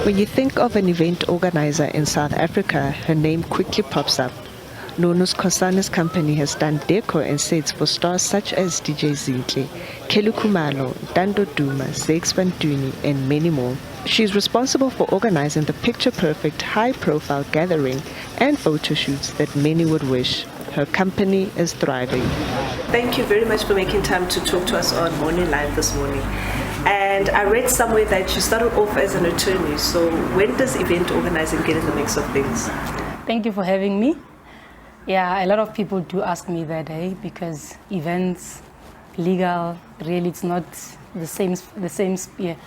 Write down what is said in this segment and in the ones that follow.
When you think of an event organizer in South Africa, her name quickly pops up. Nono Skosana's company has done decor and sets for stars such as DJ Zintle, Kelly Kumalo, Dando Duma, Zakes Bantuni, and many more. She's responsible for organizing the picture-perfect, high-profile gathering and photo shoots that many would wish. Her company is thriving. Thank you very much for making time to talk to us on Morning Live this morning. And I read somewhere that you started off as an attorney. So when does event organizing get in the mix of things? Thank you for having me. Yeah, a lot of people do ask me that, because events, legal, really it's not the same sphere.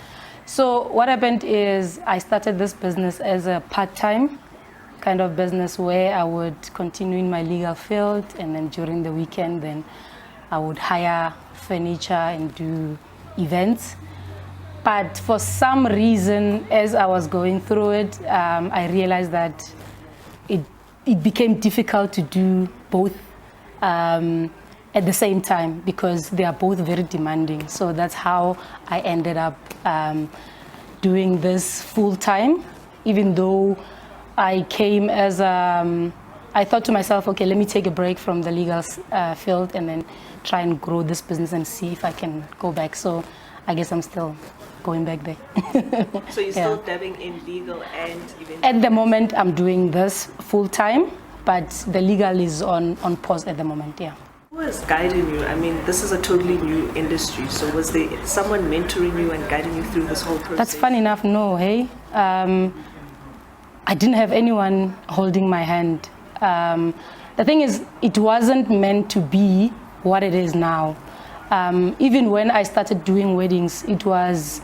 So what happened is I started this business as a part-time kind of business where I would continue in my legal field, and then during the weekend then I would hire furniture and do events. But for some reason, as I was going through it, I realized that it became difficult to do both at the same time because they are both very demanding. So that's how I ended up doing this full time, even though I came as I thought to myself, okay, let me take a break from the legal field and then try and grow this business and see if I can go back. So I guess I'm still going back there. So you're still dabbing in legal and event? At the moment, I'm doing this full time, but the legal is on pause at the moment, yeah. Who is guiding you? I mean, this is a totally new industry. So was there someone mentoring you and guiding you through this whole process? That's funny enough, no, hey. I didn't have anyone holding my hand. The thing is, it wasn't meant to be what it is now. Even when I started doing weddings, it was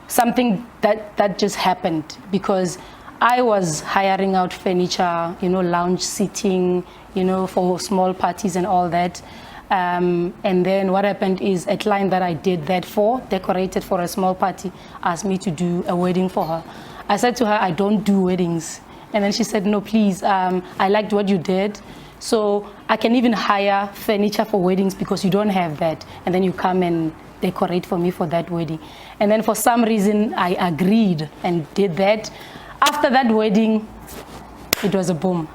something that just happened because I was hiring out furniture, lounge seating, for small parties and all that. And then what happened is a client that I did that for, decorated for a small party, asked me to do a wedding for her. I said to her, I don't do weddings. And then she said, no, please, I liked what you did. So I can even hire furniture for weddings because you don't have that. And then you come and decorate for me for that wedding. And then for some reason, I agreed and did that. After that wedding, it was a boom.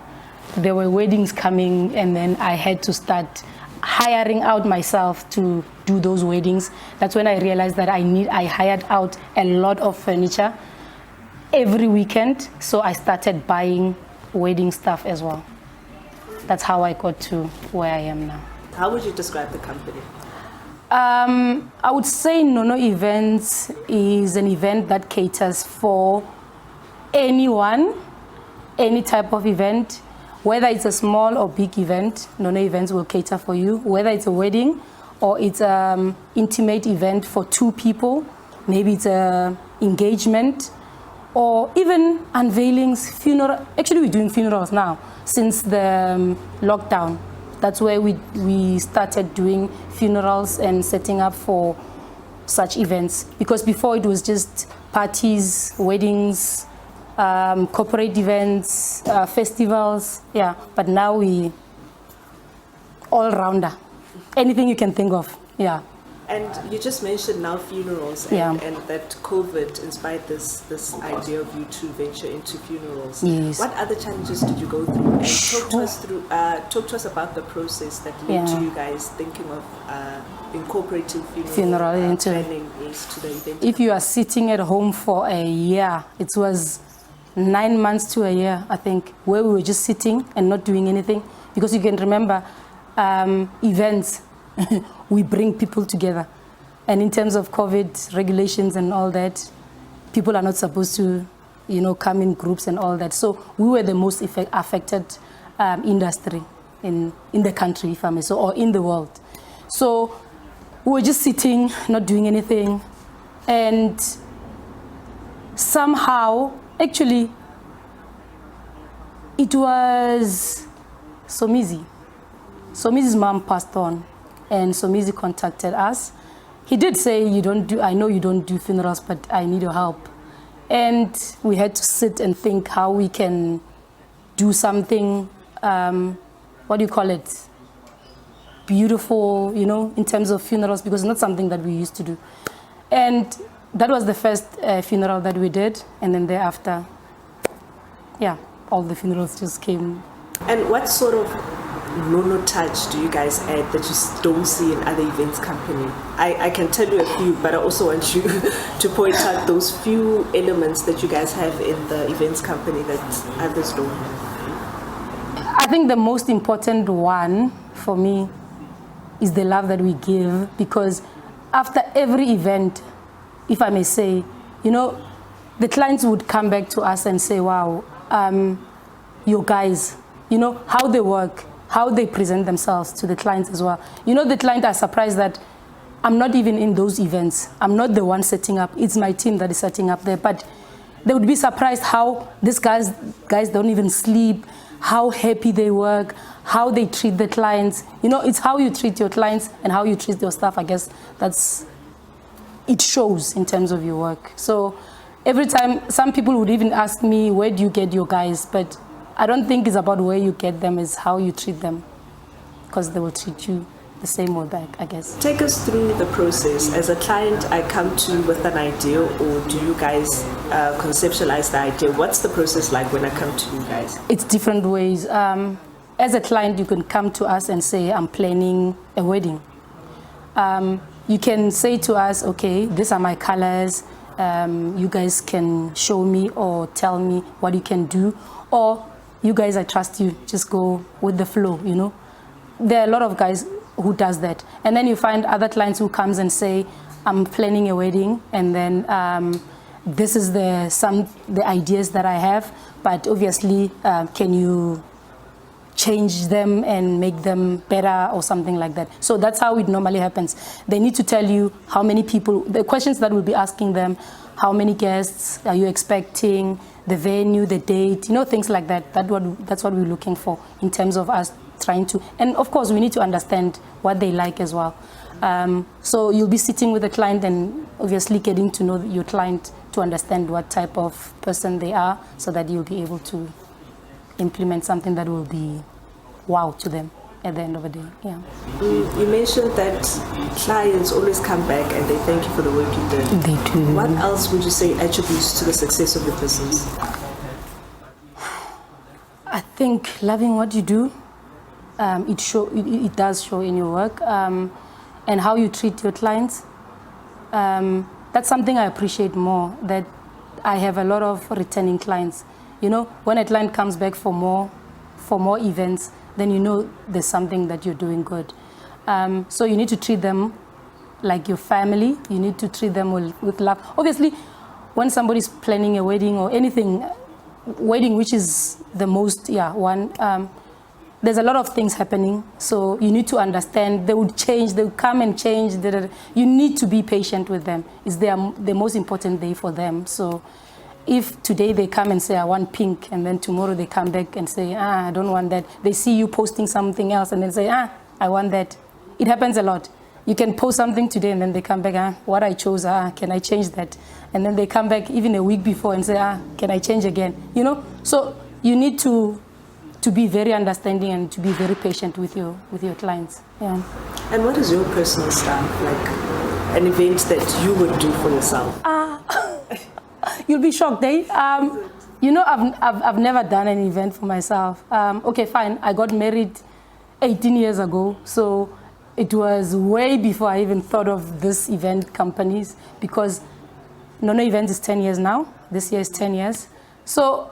There were weddings coming, and then I had to start hiring out myself to do those weddings. That's when I realized that I hired out a lot of furniture every weekend. So I started buying wedding stuff as well. That's how I got to where I am now. How would you describe the company? I would say Nono Events is an event that caters for anyone, any type of event. Whether it's a small or big event, Nono Events will cater for you. Whether it's a wedding or it's an intimate event for 2 people, maybe it's an engagement, or even unveilings, funeral. Actually, we're doing funerals now since the lockdown. That's where we started doing funerals and setting up for such events. Because before it was just parties, weddings, corporate events, festivals, yeah. But now we all-rounder. Anything you can think of, yeah. And you just mentioned now funerals, and that COVID inspired this idea of you to venture into funerals. Yes. What other challenges did you go through? And talk to us about the process that led to you guys thinking of incorporating funeral into planning to the event. If you are sitting at home for a year, it was 9 months to a year, I think, where we were just sitting and not doing anything. Because you can remember, events, we bring people together. And in terms of COVID regulations and all that, people are not supposed to, come in groups and all that. So we were the most affected industry in the country, if I may say, or in the world. So we were just sitting, not doing anything. And somehow, actually, it was Somizi. Somizi's mom passed on, and Somizi contacted us. He did say, I know you don't do funerals, but I need your help. And we had to sit and think how we can do something, beautiful, in terms of funerals, because it's not something that we used to do. And that was the first funeral that we did, and then thereafter, yeah, all the funerals just came. And what sort of Nono touch do you guys add that you don't see in other events company? I can tell you a few, but I also want you to point out those few elements that you guys have in the events company that others don't have. I think the most important one for me is the love that we give, because after every event, if I may say, you know, the clients would come back to us and say, wow, you guys, you know, how they work, how they present themselves to the clients as well. You know, the client are surprised that I'm not even in those events. I'm not the one setting up. It's my team that is setting up there. But they would be surprised how these guys don't even sleep, how happy they work, how they treat the clients. You know, it's how you treat your clients and how you treat your staff. I guess it shows in terms of your work. So every time, some people would even ask me, where do you get your guys? But I don't think it's about where you get them, it's how you treat them, because they will treat you the same way back, I guess. Take us through the process. As a client, I come to you with an idea, or do you guys conceptualize the idea? What's the process like when I come to you guys? It's different ways. As a client, you can come to us and say, I'm planning a wedding. You can say to us, okay, these are my colors. You guys can show me or tell me what you can do. Or you guys, I trust you, just go with the flow, you know. There are a lot of guys who does that. And then you find other clients who comes and say, I'm planning a wedding, and then this is the ideas that I have, but obviously can you change them and make them better or something like that. So that's how it normally happens. They need to tell you how many people, the questions that we'll be asking them, how many guests are you expecting, the venue, the date, you know, things like that. That's what we're looking for in terms of us trying to, and of course we need to understand what they like as well. So you'll be sitting with the client and obviously getting to know your client to understand what type of person they are, so that you'll be able to implement something that will be wow to them at the end of the day. Yeah. You mentioned that clients always come back and they thank you for the work you did. They do. What else would you say attributes to the success of your business? I think loving what you do, it does show in your work, and how you treat your clients. That's something I appreciate more, that I have a lot of returning clients. You know, when a client comes back for more events, then you know there's something that you're doing good. So you need to treat them like your family. You need to treat them with love. Obviously, when somebody's planning a wedding or anything, wedding, which is the most, there's a lot of things happening. So you need to understand. They would change. They would come and change. You need to be patient with them. It's the most important day for them. So if today they come and say, I want pink, and then tomorrow they come back and say, I don't want that. They see you posting something else and then say, I want that. It happens a lot. You can post something today and then they come back, what I chose, can I change that? And then they come back even a week before and say, can I change again? You know, so you need to be very understanding and to be very patient with your clients. Yeah. And what is your personal style, like an event that you would do for yourself? You'll be shocked, eh? You know, I've never done an event for myself. Okay, fine. I got married 18 years ago, so it was way before I even thought of this event companies, because Nono Events is 10 years now. This year is 10 years. So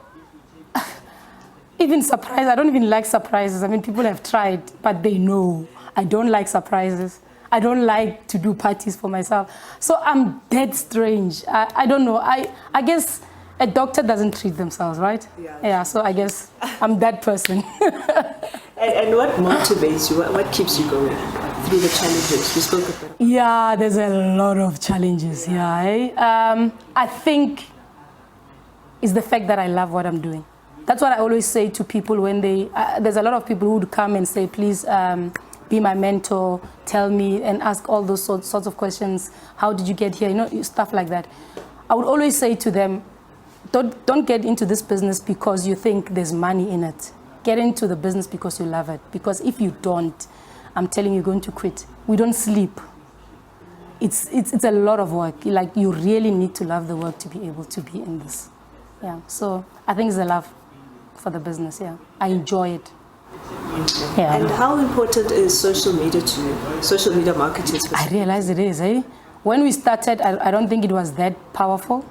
even surprise, I don't even like surprises. I mean, people have tried, but they know I don't like surprises. I don't like to do parties for myself. So I'm dead strange. I don't know. I guess a doctor doesn't treat themselves, right? Yeah, so I guess I'm that person. And what motivates you? What keeps you going through the challenges? We spoke about. Yeah, there's a lot of challenges. Yeah, I think it's the fact that I love what I'm doing. That's what I always say to people when there's a lot of people who would come and say, please, be my mentor, tell me, and ask all those sorts of questions. How did you get here? You know, stuff like that. I would always say to them, don't get into this business because you think there's money in it. Get into the business because you love it. Because if you don't, I'm telling you, you're going to quit. We don't sleep. it's a lot of work. Like, you really need to love the work to be able to be in this. Yeah, so I think it's a love for the business. Yeah, I enjoy it. Yeah. And how important is social media to you? Social media marketing? I realize it is. When we started, I don't think it was that powerful,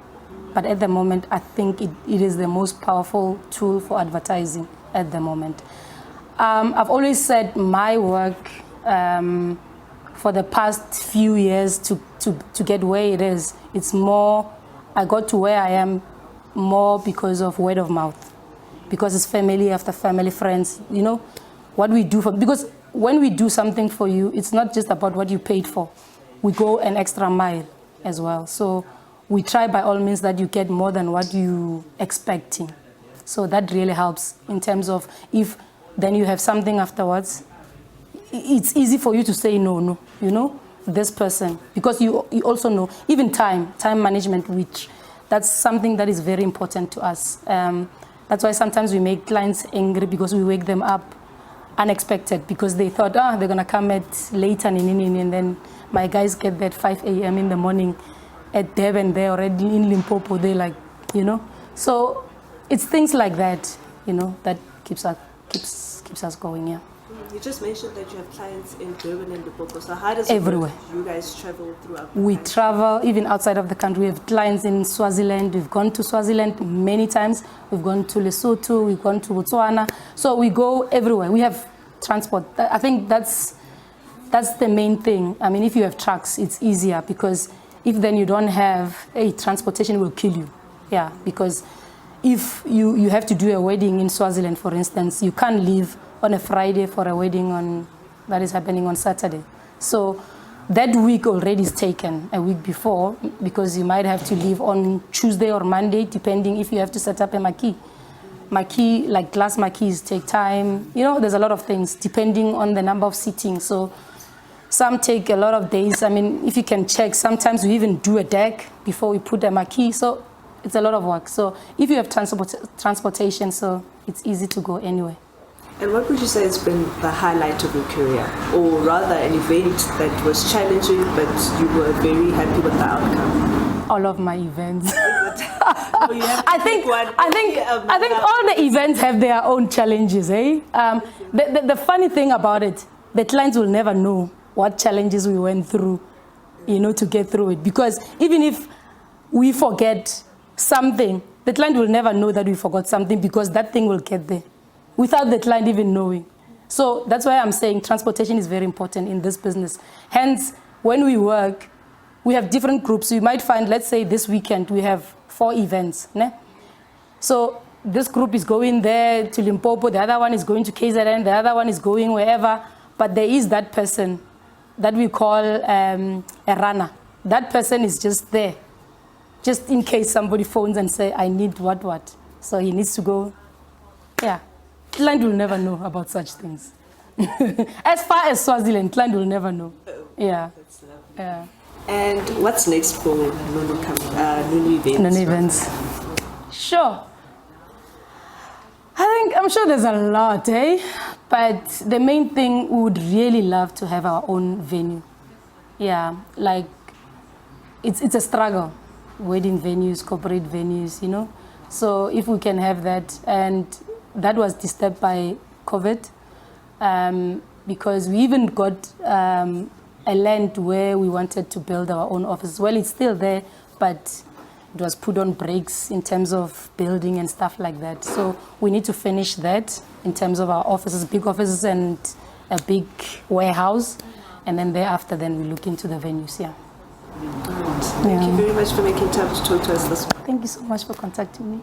but at the moment, I think it is the most powerful tool for advertising at the moment. I've always said my work for the past few years to get where it is, it's more, I got to where I am more because of word of mouth, because it's family after family, friends, you know, what we do because when we do something for you, it's not just about what you paid for. We go an extra mile as well. So we try by all means that you get more than what you expecting. So that really helps in terms of if then you have something afterwards, it's easy for you to say no, you know, this person, because you also know, even time management, which that's something that is very important to us. That's why sometimes we make clients angry because we wake them up unexpected because they thought, they're going to come at later and then my guys get there at 5 a.m. in the morning at Devon, they're already in Limpopo, they like, you know. So it's things like that, you know, that keeps us going, yeah. You just mentioned that you have clients in Durban and Limpopo. So how does everywhere you guys travel throughout the We country? travel even outside of the country. We have clients in Swaziland. We've gone to Swaziland many times. We've gone to Lesotho. We've gone to Botswana. So we go everywhere. We have transport. I think that's the main thing. I mean, if you have trucks, it's easier because if then you don't have transportation will kill you. Yeah, because if you have to do a wedding in Swaziland, for instance, you can't leave on a Friday for a wedding that is happening on Saturday. So that week already is taken a week before because you might have to leave on Tuesday or Monday, depending if you have to set up a marquee. Marquee, like glass marquees, take time. You know, there's a lot of things depending on the number of seating. So some take a lot of days. I mean, if you can check, sometimes we even do a deck before we put a marquee. So it's a lot of work. So if you have transportation, so it's easy to go anywhere. And what would you say has been the highlight of your career? Or rather, an event that was challenging, but you were very happy with the outcome? All of my events. I think all the events have their own challenges, eh? The funny thing about it, the clients will never know what challenges we went through, you know, to get through it. Because even if we forget something, the client will never know that we forgot something because that thing will get there without the client even knowing. So that's why I'm saying transportation is very important in this business. Hence, when we work, we have different groups. You might find, let's say this weekend, we have 4 events. Ne? So this group is going there to Limpopo, the other one is going to KZN, the other one is going wherever. But there is that person that we call a runner. That person is just there, just in case somebody phones and say, I need what. So he needs to go, yeah. Client will never know about such things. As far as Swaziland, client will never know. Yeah. That's lovely. Yeah. And what's next for Nono Events? Nono Events. Sure. I'm sure there's a lot, eh? But the main thing, we would really love to have our own venue. Yeah, like it's a struggle. Wedding venues, corporate venues, you know. So if we can have that, and that was disturbed by COVID because we even got a land where we wanted to build our own office. Well, it's still there, but it was put on brakes in terms of building and stuff like that. So we need to finish that in terms of our offices, big offices and a big warehouse. And then thereafter, then we look into the venues, yeah. Thank you very much for making time to talk to us this morning. Thank you so much for contacting me.